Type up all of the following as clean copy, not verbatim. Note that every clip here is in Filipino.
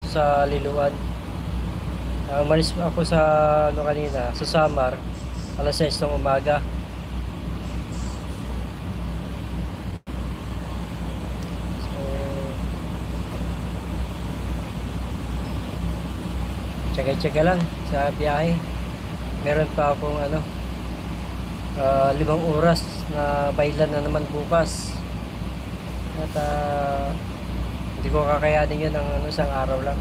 sa Liloan. Umalis ako sa ano kanina, sa Samar, alas 6 ng umaga. So, tsaga-tsaga lang sa biyahe. Meron pa akong 5 oras na bailan na naman bukas. At hindi ko kakayanin yun ng isang araw lang.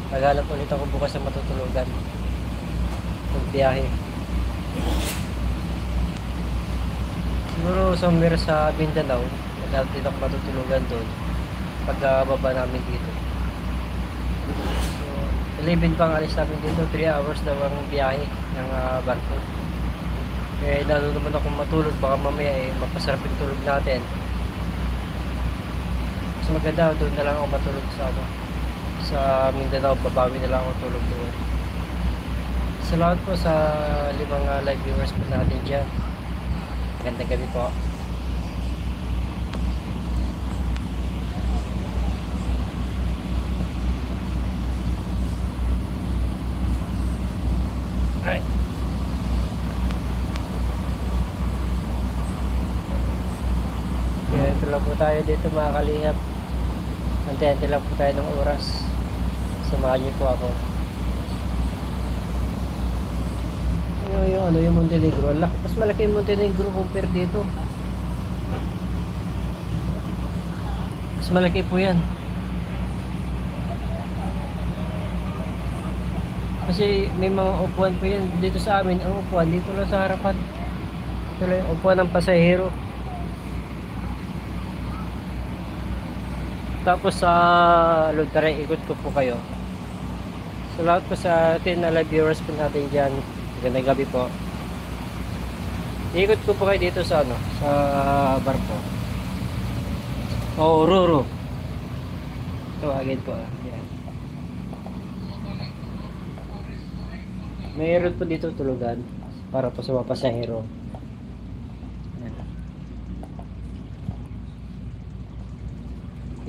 Naghanap ulit ako bukas ng matutulugan. Magbiyahe. Siguro somewhere sa Mindanao, naghanap din ako matutulugan doon. Pagkababa namin dito. So, 11 pang alis namin dito. 3 hours daw ang biyahe ng barko. Eh, lalo naman akong matulog. Baka mamaya mapasarap yung tulog natin. Mas maganda doon na lang ako matulog sa Mindanao. Babawi na lang ako tulog doon. Salamat po sa 5 live viewers po natin dyan. Magandang gabi po. Alright. Ito lang po tayo dito mga kalihap. Antente lang po tayo ng oras. Samahan niyo po ako. Yung Montenegro. Mas malaki yung Montenegro compare dito. Mas malaki po yan. Kasi may mga upuan po yan. Dito sa amin, ang upuan dito lang sa harapan. Ito lang yung upuan ng pasahero. Tapos sa Lutare, ikot ko po kayo. Salamat po sa atin na live viewers po natin dyan. Magandang gabi po. Ikot ko po kayo dito sa sa barko. Roro. Tawagin po. Yan. Mayroon po dito tulugan para po sa mga pasahero.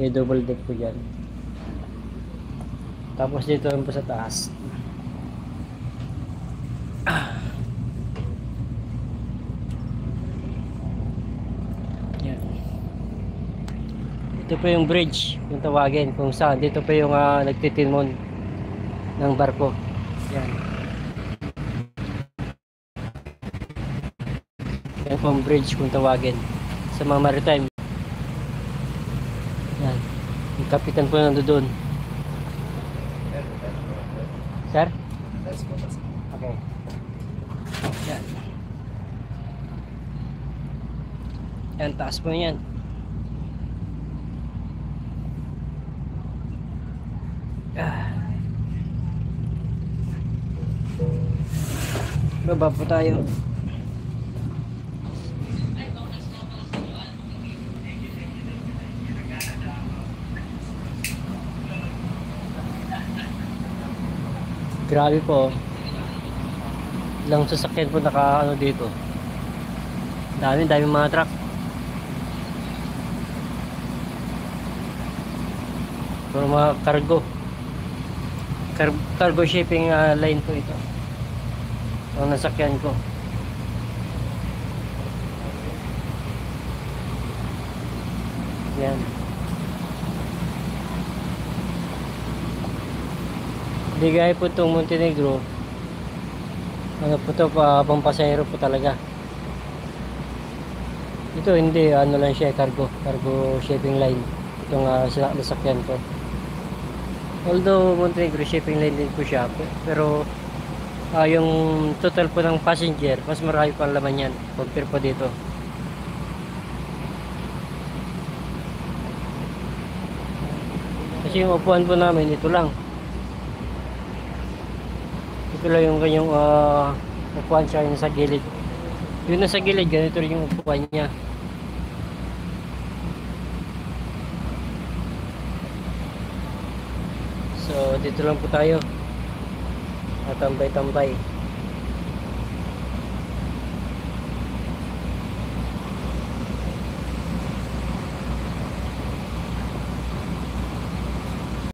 Double deck po dyan. Tapos dito rin po sa taas. Yan. Ito po yung bridge, yung tawagin kung saan. Dito po yung nagtitimon ng barko. Yan. Yan po yung bridge kung tawagin sa mga maritime. Yan. Yung kapitan po nando doon. Sir? Okay. Yan. Yan, taas po yan. Baba po tayo. Grabe po. Ilang sasakyan po naka dito. Dami mga truck. Puro mga cargo. Cargo shipping line po ito. Ang nasakyan ko. Yan. Hindi gaya po itong Montenegro. Ano po ito, pampasahero po talaga. Ito hindi, lang siya, cargo shipping line. Itong nasakyan ko. Although Montenegro shipping line din po siya, pero yung total po ng passenger, mas marami pang laman yan compare po dito. Kasi yung upuan po namin, ito lang. Ito lang yung kanyang upuan siya yung sa gilid. Yung nasa gilid, ganito rin yung upuan niya. So, dito lang po tayo. Tambay-tambay.